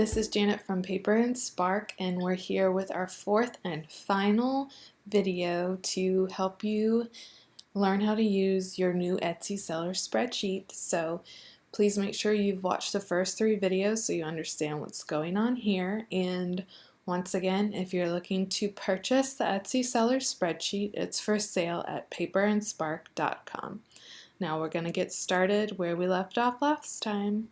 this is Janet from Paper and Spark, and we're here with our fourth and final video to help you learn how to use your new Etsy Seller Spreadsheet. So please make sure you've watched the first 3 videos so you understand what's going on here. And once again, if you're looking to purchase the Etsy Seller Spreadsheet, it's for sale at paperandspark.com. Now we're going to get started where we left off last time.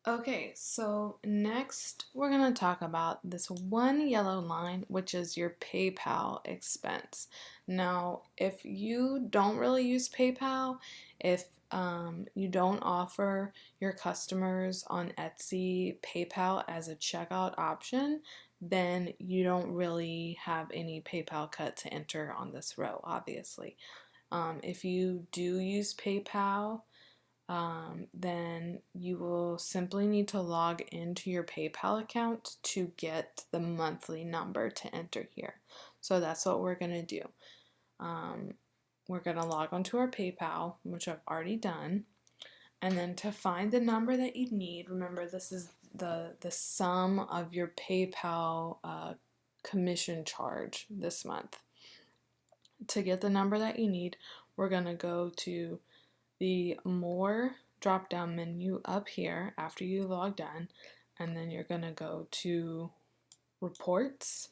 Okay, so next we're going to talk about this one yellow line, which is your PayPal expense. Now, if you don't really use PayPal, if you don't offer your customers on Etsy PayPal as a checkout option, then you don't really have any PayPal cut to enter on this row, obviously. If you do use PayPal, then you will simply need to log into your PayPal account to get the monthly number to enter here. So that's what we're going to do. We're going to log onto our PayPal, which I've already done, and then to find the number that you need, remember this is the sum of your PayPal commission charge this month. To get the number that you need, we're going to go to the More drop-down menu up here after you logged in, and then you're going to go to Reports,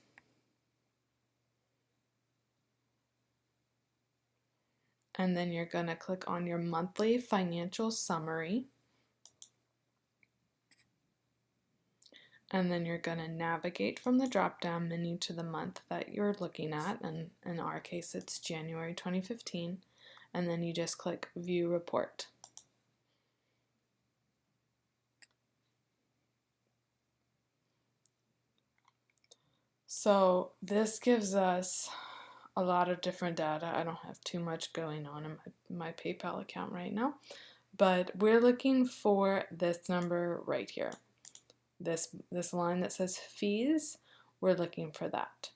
and then you're going to click on your monthly financial summary, and then you're going to navigate from the drop-down menu to the month that you're looking at, and in our case it's January 2015, and then you just click View Report. So this gives us a lot of different data. I don't have too much going on in my PayPal account right now, but we're looking for this number right here. This line that says fees, we're looking for that.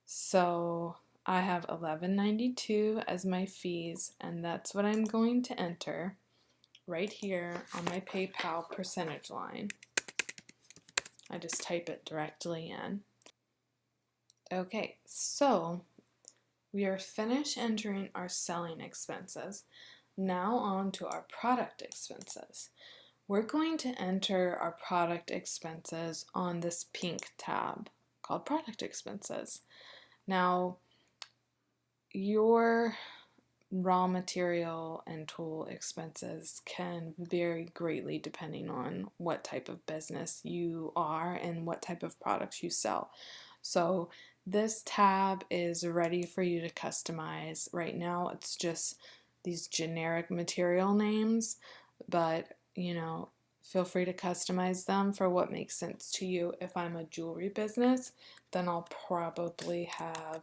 So I have $11.92 as my fees, and that's what I'm going to enter right here on my PayPal percentage line. I just type it directly in. Okay, so we are finished entering our selling expenses. Now on to our product expenses. We're going to enter our product expenses on this pink tab called Product Expenses. Now, your raw material and tool expenses can vary greatly depending on what type of business you are and what type of products you sell. So this tab is ready for you to customize. Right now it's just these generic material names, but you know, feel free to customize them for what makes sense to you. If I'm a jewelry business, then I'll probably have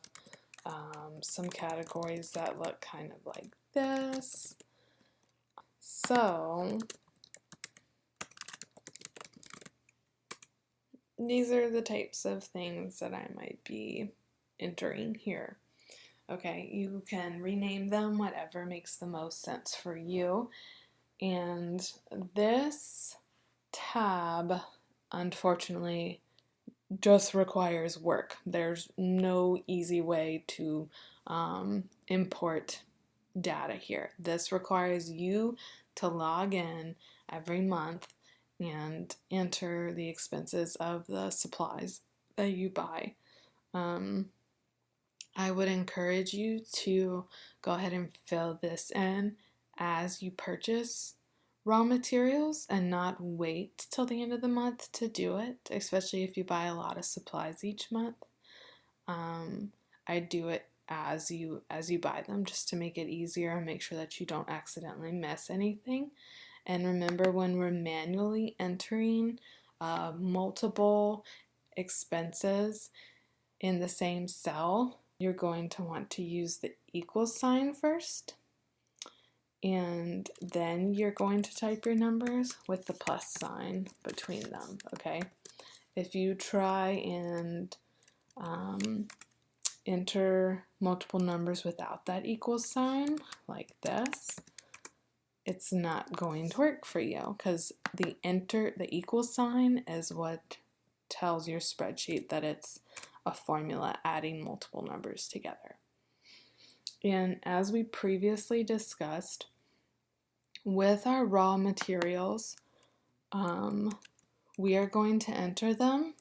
some categories that look kind of like this. So these are the types of things that I might be entering here. Okay, you can rename them, whatever makes the most sense for you. And this tab, unfortunately, just requires work. There's no easy way to import data here. This requires you to log in every month and enter the expenses of the supplies that you buy. I would encourage you to go ahead and fill this in as you purchase raw materials and not wait till the end of the month to do it, especially if you buy a lot of supplies each month. I do it as you buy them just to make it easier and make sure that you don't accidentally miss anything. And remember, when we're manually entering multiple expenses in the same cell, you're going to want to use the equal sign first, and then you're going to type your numbers with the plus sign between them, okay? If you try and enter multiple numbers without that equal sign, like this, it's not going to work for you because the equal sign is what tells your spreadsheet that it's a formula adding multiple numbers together. And as we previously discussed, with our raw materials, we are going to enter them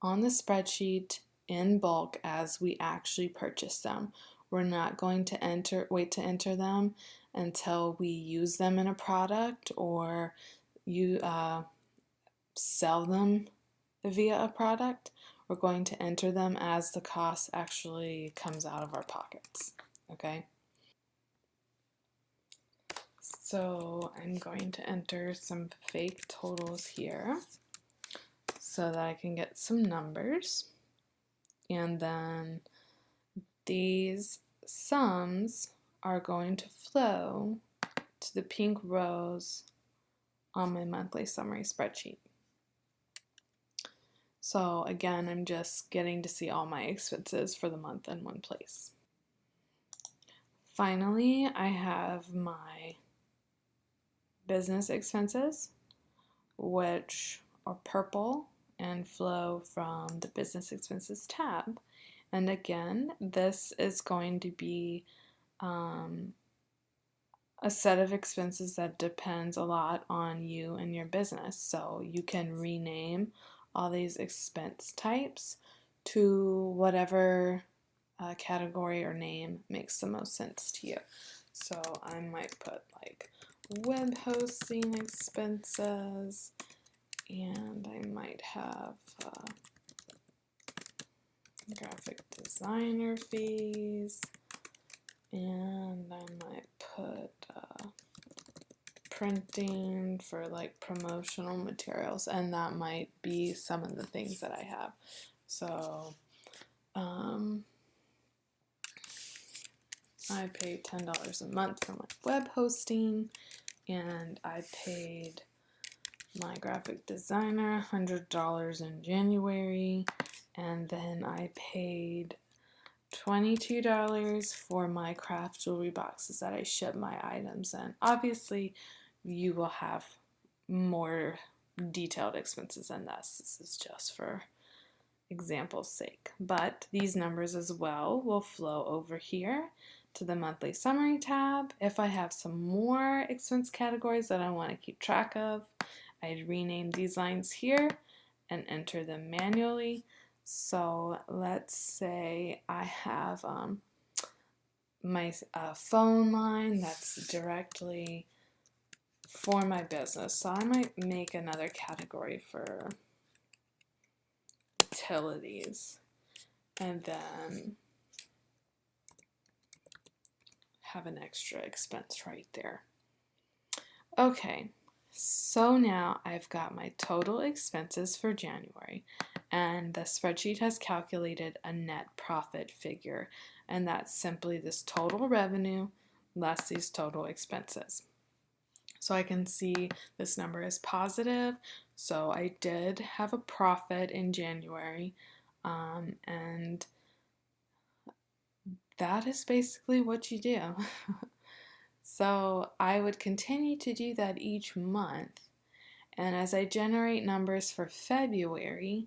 on the spreadsheet in bulk as we actually purchase them. We're not going to wait to enter them until we use them in a product or you sell them via a product. We're going to enter them as the cost actually comes out of our pockets. Okay? So I'm going to enter some fake totals here so that I can get some numbers. And then these sums are going to flow to the pink rows on my monthly summary spreadsheet. So again, I'm just getting to see all my expenses for the month in one place. Finally, I have my business expenses, which are purple and flow from the business expenses tab. And again, this is going to be a set of expenses that depends a lot on you and your business. So you can rename all these expense types to whatever category or name makes the most sense to you. So I might put like web hosting expenses, and I might have graphic designer fees, and I might put printing for like promotional materials, and that might be some of the things that I have. So I paid $10 a month for my web hosting, and I paid my graphic designer $100 in January, and then I paid $22 for my craft jewelry boxes that I ship my items in. Obviously, you will have more detailed expenses than this. This is just for example's sake. But these numbers as well will flow over here to the monthly summary tab. If I have some more expense categories that I want to keep track of, I'd rename these lines here and enter them manually. So let's say I have my phone line that's directly for my business. So I might make another category for utilities and then have an extra expense right there. Okay, so now I've got my total expenses for January, and the spreadsheet has calculated a net profit figure, and that's simply this total revenue less these total expenses. So I can see this number is positive, so I did have a profit in January, and that is basically what you do. So I would continue to do that each month, and as I generate numbers for February,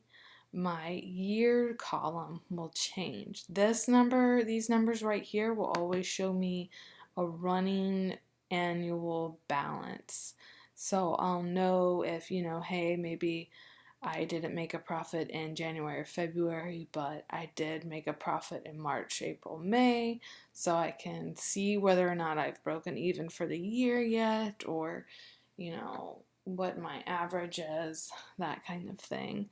my year column will change. These numbers right here will always show me a running annual balance. So I'll know if, hey, maybe I didn't make a profit in January or February, but I did make a profit in March, April, May, so I can see whether or not I've broken even for the year yet, or, what my average is, that kind of thing.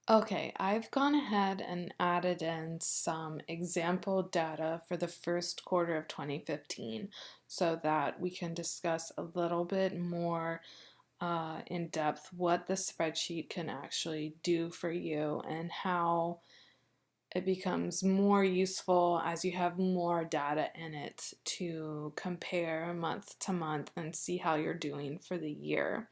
Okay, I've gone ahead and added in some example data for the first quarter of 2015 so that we can discuss a little bit more in depth what the spreadsheet can actually do for you and how it becomes more useful as you have more data in it to compare month to month and see how you're doing for the year.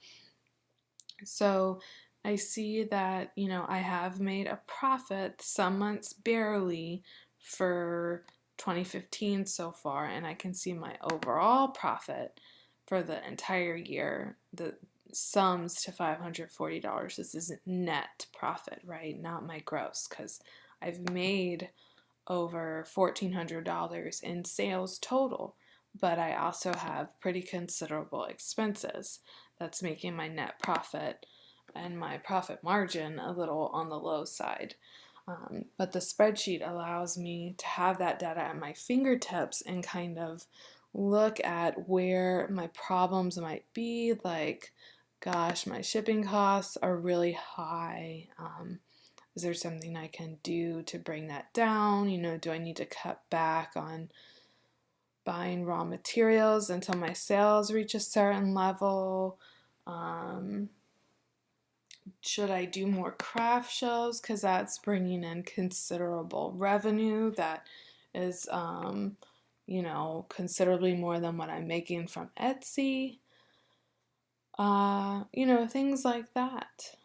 So I see that, I have made a profit, some months barely, for 2015 so far, and I can see my overall profit for the entire year. The sums to $540. This is net profit, right? Not my gross, because I've made over $1,400 in sales total, but I also have pretty considerable expenses. That's making my net profit and my profit margin a little on the low side. But the spreadsheet allows me to have that data at my fingertips and kind of look at where my problems might be, like, gosh, my shipping costs are really high. Is there something I can do to bring that down? Do I need to cut back on buying raw materials until my sales reach a certain level? Should I do more craft shows? Because that's bringing in considerable revenue that is, considerably more than what I'm making from Etsy. Things like that.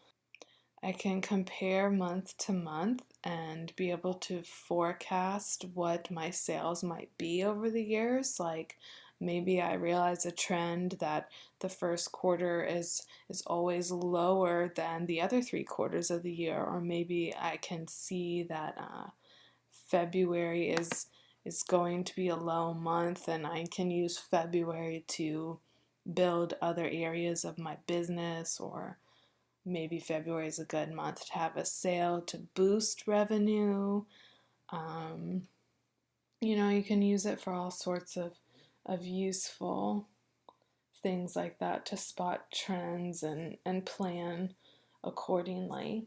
I can compare month to month and be able to forecast what my sales might be over the years. Like, maybe I realize a trend that the first quarter is always lower than the other 3 quarters of the year, or maybe I can see that February is going to be a low month, and I can use February to build other areas of my business, or maybe February is a good month to have a sale to boost revenue. You can use it for all sorts of useful things like that, to spot trends and plan accordingly.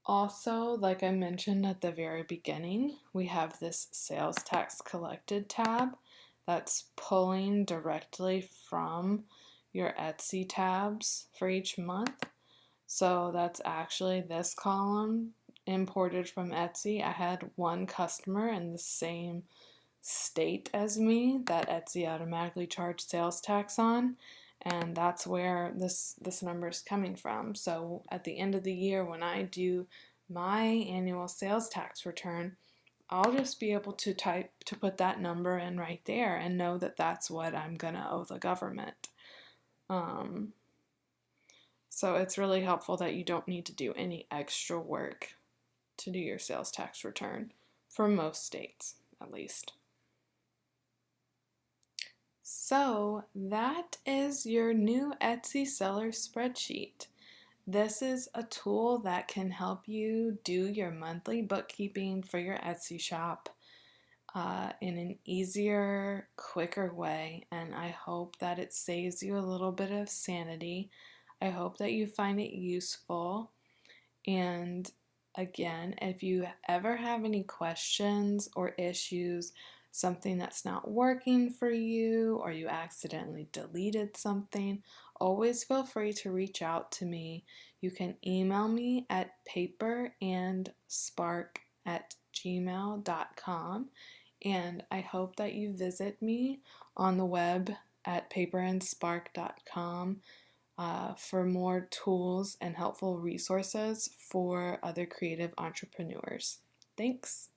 Also, like I mentioned at the very beginning, we have this sales tax collected tab that's pulling directly from your Etsy tabs for each month. So that's actually this column imported from Etsy. I had one customer in the same state as me that Etsy automatically charged sales tax on, and that's where this number is coming from. So at the end of the year, when I do my annual sales tax return, I'll just be able to put that number in right there and know that that's what I'm gonna owe the government. So it's really helpful that you don't need to do any extra work to do your sales tax return, for most states at least. So that is your new Etsy Seller Spreadsheet. This is a tool that can help you do your monthly bookkeeping for your Etsy shop in an easier, quicker way, and I hope that it saves you a little bit of sanity. I hope that you find it useful. And again, if you ever have any questions or issues, something that's not working for you, or you accidentally deleted something, always feel free to reach out to me. You can email me at paperandspark@gmail.com, and I hope that you visit me on the web at paperandspark.com for more tools and helpful resources for other creative entrepreneurs. Thanks.